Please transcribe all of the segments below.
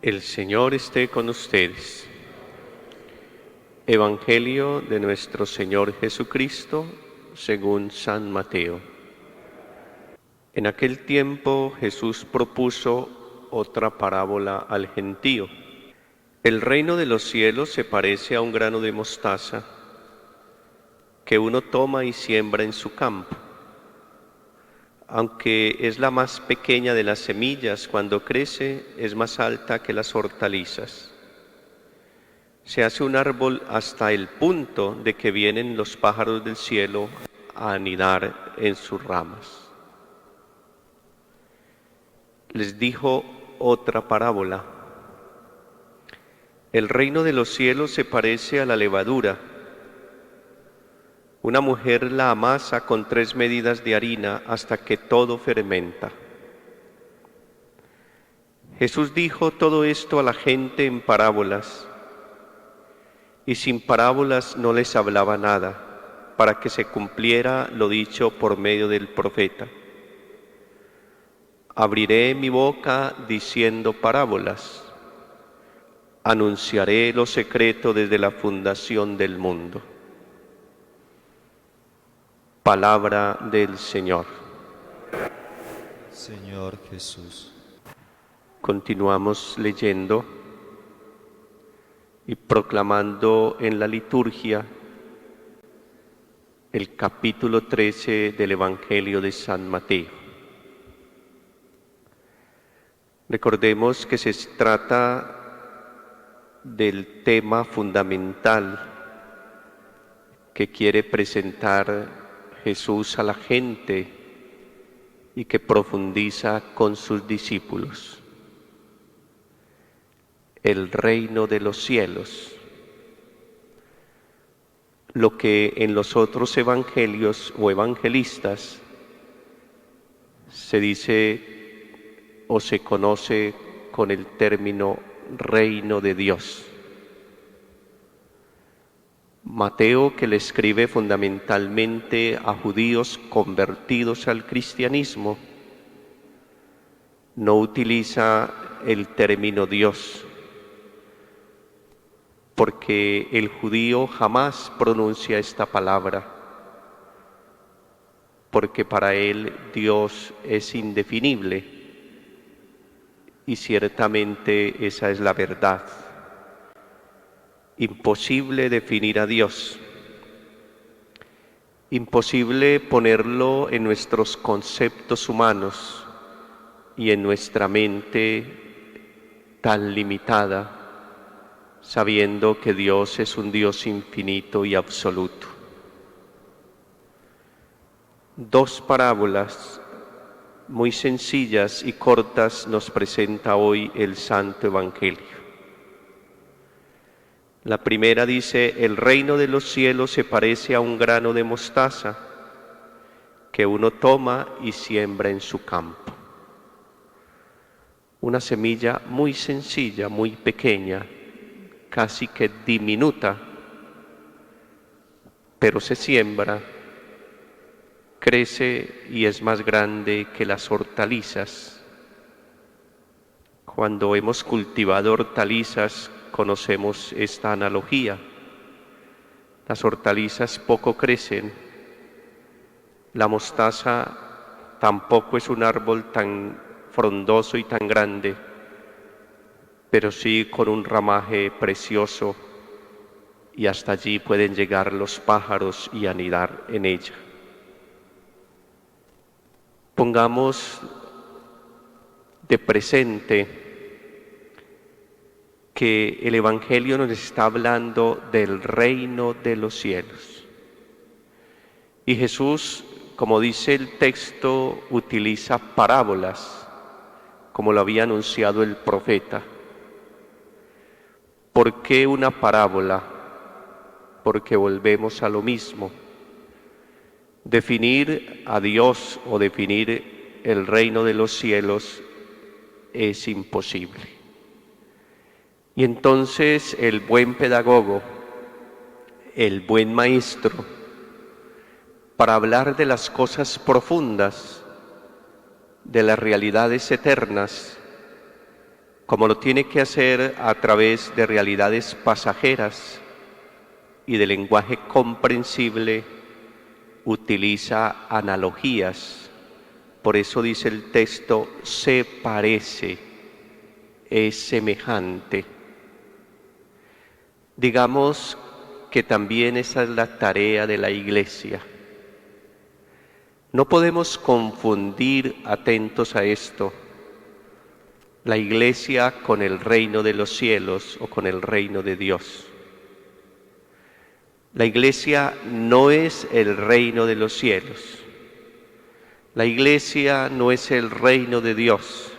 El Señor esté con ustedes. Evangelio de nuestro Señor Jesucristo según San Mateo. En aquel tiempo Jesús propuso otra parábola al gentío. El reino de los cielos se parece a un grano de mostaza que uno toma y siembra en su campo. Aunque es la más pequeña de las semillas, cuando crece es más alta que las hortalizas. Se hace un árbol hasta el punto de que vienen los pájaros del cielo a anidar en sus ramas. Les dijo otra parábola. El reino de los cielos se parece a la levadura. Una mujer la amasa con 3 medidas de harina hasta que todo fermenta. Jesús dijo todo esto a la gente en parábolas, y sin parábolas no les hablaba nada, para que se cumpliera lo dicho por medio del profeta. Abriré mi boca diciendo parábolas, anunciaré lo secreto desde la fundación del mundo. Palabra del Señor. Señor Jesús. Continuamos leyendo y proclamando en la liturgia el capítulo 13 del Evangelio de San Mateo. Recordemos que se trata del tema fundamental que quiere presentar Jesús a la gente y que profundiza con sus discípulos. El reino de los cielos. Lo que en los otros evangelios o evangelistas se dice o se conoce con el término reino de Dios. Mateo, que le escribe fundamentalmente a judíos convertidos al cristianismo, no utiliza el término Dios, porque el judío jamás pronuncia esta palabra, porque para él Dios es indefinible, y ciertamente esa es la verdad. Imposible definir a Dios, imposible ponerlo en nuestros conceptos humanos y en nuestra mente tan limitada, sabiendo que Dios es un Dios infinito y absoluto. 2 parábolas muy sencillas y cortas nos presenta hoy el Santo Evangelio. La primera dice, el reino de los cielos se parece a un grano de mostaza que uno toma y siembra en su campo. Una semilla muy sencilla, muy pequeña, casi que diminuta, pero se siembra, crece y es más grande que las hortalizas. Cuando hemos cultivado hortalizas, conocemos esta analogía. Las hortalizas poco crecen, la mostaza tampoco es un árbol tan frondoso y tan grande, pero sí con un ramaje precioso, y hasta allí pueden llegar los pájaros y anidar en ella. Pongamos de presente que el Evangelio nos está hablando del reino de los cielos. Y Jesús, como dice el texto, utiliza parábolas, como lo había anunciado el profeta. ¿Por qué una parábola? Porque volvemos a lo mismo. Definir a Dios o definir el reino de los cielos es imposible. Y entonces el buen pedagogo, el buen maestro, para hablar de las cosas profundas, de las realidades eternas, como lo tiene que hacer a través de realidades pasajeras y de lenguaje comprensible, utiliza analogías. Por eso dice el texto, se parece, es semejante. Digamos que también esa es la tarea de la Iglesia. No podemos confundir, atentos a esto, la Iglesia con el reino de los cielos o con el reino de Dios. La Iglesia no es el reino de los cielos. La Iglesia no es el reino de Dios.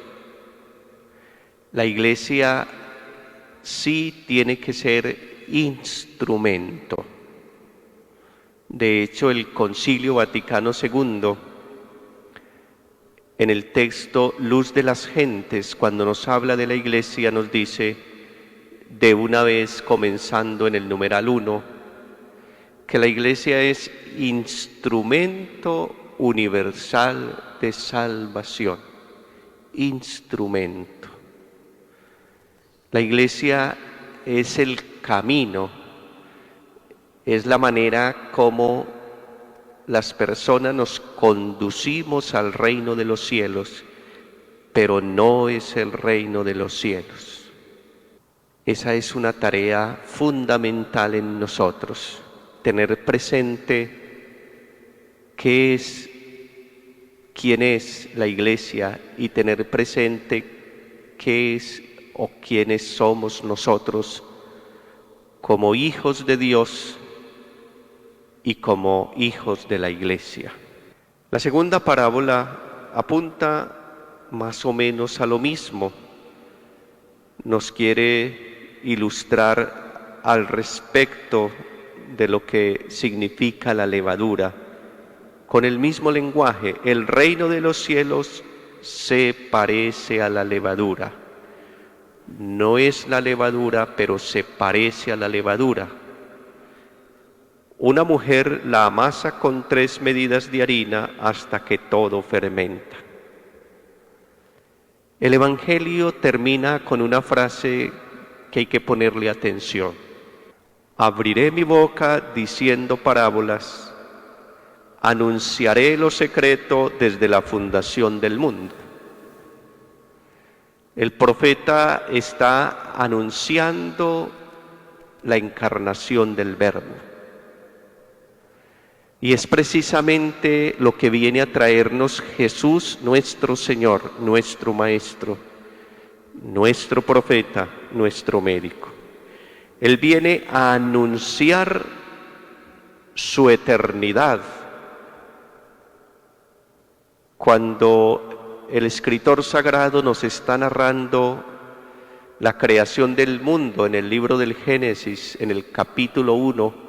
La Iglesia sí tiene que ser instrumento. De hecho, el Concilio Vaticano II, en el texto Luz de las Gentes, cuando nos habla de la Iglesia, nos dice, de una vez comenzando en el numeral 1, que la Iglesia es instrumento universal de salvación. Instrumento. La Iglesia es el camino, es la manera como las personas nos conducimos al reino de los cielos, pero no es el reino de los cielos. Esa es una tarea fundamental en nosotros, tener presente quién es la Iglesia y tener presente qué es o quiénes somos nosotros como hijos de Dios y como hijos de la Iglesia. La segunda parábola apunta más o menos a lo mismo. Nos quiere ilustrar al respecto de lo que significa la levadura. Con el mismo lenguaje, el reino de los cielos se parece a la levadura. No es la levadura, pero se parece a la levadura. Una mujer la amasa con 3 medidas de harina hasta que todo fermenta. El Evangelio termina con una frase que hay que ponerle atención. Abriré mi boca diciendo parábolas, anunciaré lo secreto desde la fundación del mundo. El profeta está anunciando la encarnación del Verbo. Y es precisamente lo que viene a traernos Jesús, nuestro Señor, nuestro Maestro, nuestro profeta, nuestro médico. Él viene a anunciar su eternidad. Cuando el escritor sagrado nos está narrando la creación del mundo en el libro del Génesis, en el capítulo 1,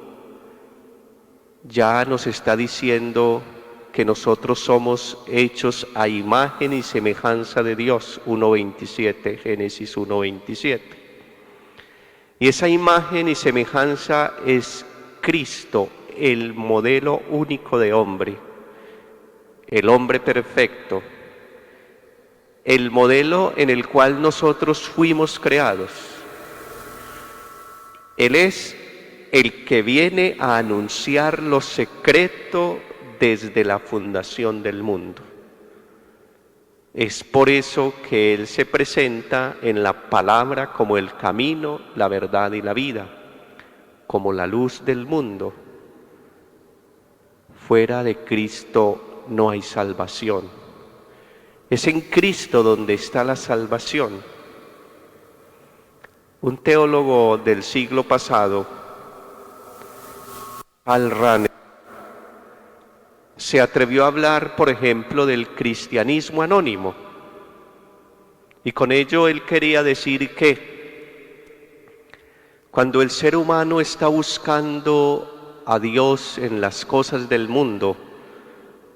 ya nos está diciendo que nosotros somos hechos a imagen y semejanza de Dios, 1.27, Génesis 1.27. Y esa imagen y semejanza es Cristo, el modelo único de hombre, el hombre perfecto, el modelo en el cual nosotros fuimos creados. Él es el que viene a anunciar lo secreto desde la fundación del mundo. Es por eso que Él se presenta en la palabra como el camino, la verdad y la vida, como la luz del mundo. Fuera de Cristo no hay salvación. Es en Cristo donde está la salvación. Un teólogo del siglo pasado, Karl Rahner, se atrevió a hablar, por ejemplo, del cristianismo anónimo. Y con ello él quería decir que cuando el ser humano está buscando a Dios en las cosas del mundo,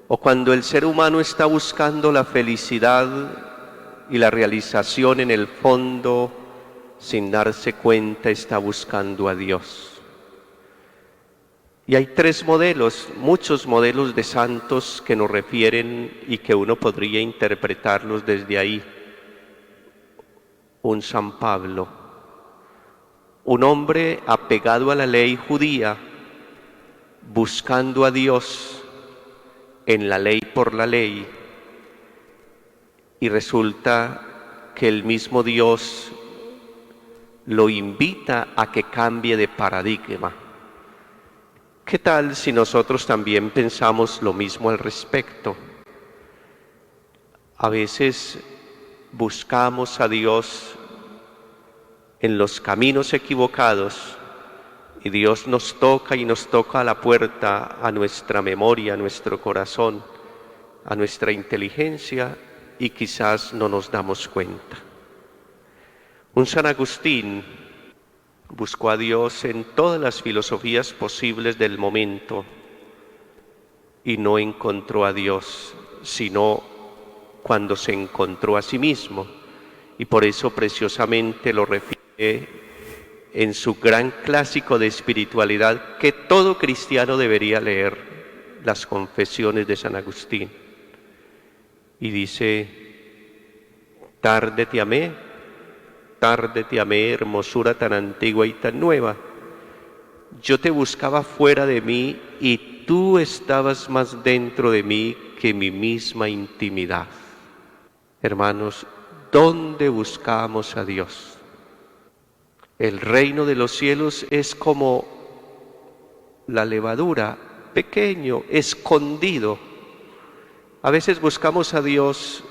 o cuando el ser humano está buscando la felicidad y la realización en el fondo, sin darse cuenta está buscando a Dios. Y hay 3 modelos, muchos modelos de santos que nos refieren y que uno podría interpretarlos desde ahí. un San Pablo, un hombre apegado a la ley judía, buscando a Dios en la ley por la ley, y resulta que el mismo Dios lo invita a que cambie de paradigma. ¿Qué tal si nosotros también pensamos lo mismo al respecto? A veces buscamos a Dios en los caminos equivocados y Dios nos toca y nos toca a la puerta, a nuestra memoria, a nuestro corazón, a nuestra inteligencia, y quizás no nos damos cuenta. Un San Agustín buscó a Dios en todas las filosofías posibles del momento y no encontró a Dios, sino cuando se encontró a sí mismo, y por eso preciosamente lo refiere en su gran clásico de espiritualidad que todo cristiano debería leer, las Confesiones de San Agustín. Y dice: tarde te amé, hermosura tan antigua y tan nueva. Yo te buscaba fuera de mí y tú estabas más dentro de mí que mi misma intimidad. Hermanos, ¿dónde buscamos a Dios? El reino de los cielos es como la levadura, pequeño, escondido. A veces buscamos a Dios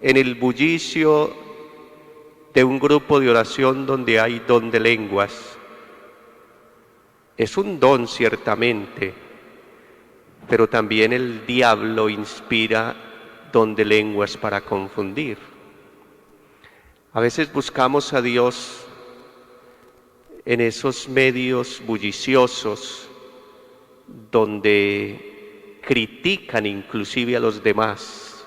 en el bullicio de un grupo de oración donde hay don de lenguas. Es un don ciertamente, pero también el diablo inspira don de lenguas para confundir. A veces buscamos a Dios en esos medios bulliciosos donde critican inclusive a los demás.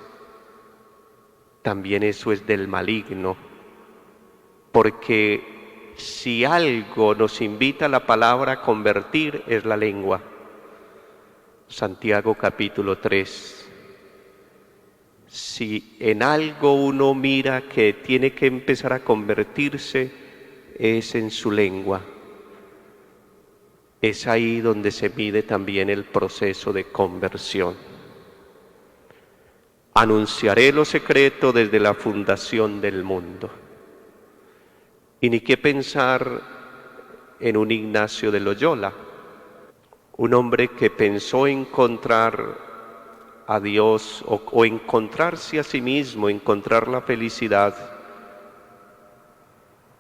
También eso es del maligno, porque si algo nos invita a la palabra a convertir es la lengua. Santiago capítulo 3. Si en algo uno mira que tiene que empezar a convertirse, es en su lengua. Es ahí donde se mide también el proceso de conversión. Anunciaré lo secreto desde la fundación del mundo. Y ni qué pensar en un Ignacio de Loyola, un hombre que pensó encontrar a Dios o encontrarse a sí mismo, encontrar la felicidad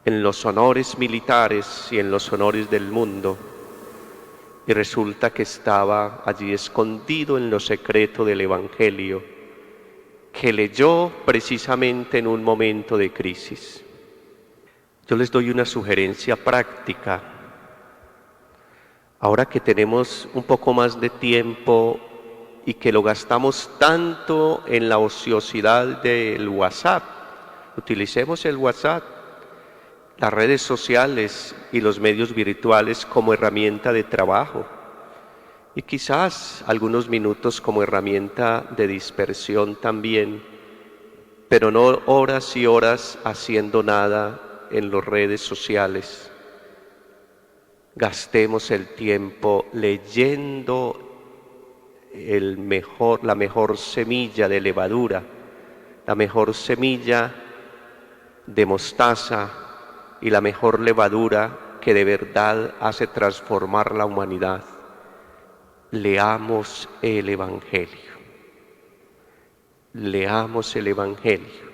en los honores militares y en los honores del mundo. Y resulta que estaba allí escondido en lo secreto del Evangelio, que leyó precisamente en un momento de crisis. Yo les doy una sugerencia práctica. Ahora que tenemos un poco más de tiempo y que lo gastamos tanto en la ociosidad del WhatsApp, utilicemos el WhatsApp, las redes sociales y los medios virtuales como herramienta de trabajo, y quizás algunos minutos como herramienta de dispersión también, pero no horas y horas haciendo nada en las redes sociales. Gastemos el tiempo leyendo la mejor semilla de levadura, la mejor semilla de mostaza y la mejor levadura que de verdad hace transformar la humanidad. Leamos el Evangelio. Leamos el Evangelio.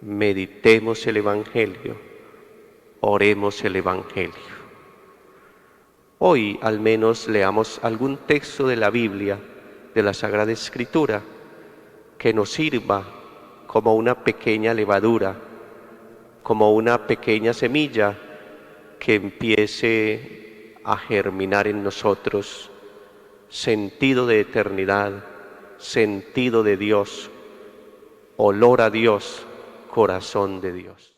Meditemos el Evangelio. Oremos el Evangelio. Hoy al menos leamos algún texto de la Biblia, de la Sagrada Escritura, que nos sirva como una pequeña levadura, como una pequeña semilla que empiece a germinar en nosotros sentido de eternidad, sentido de Dios, olor a Dios, corazón de Dios.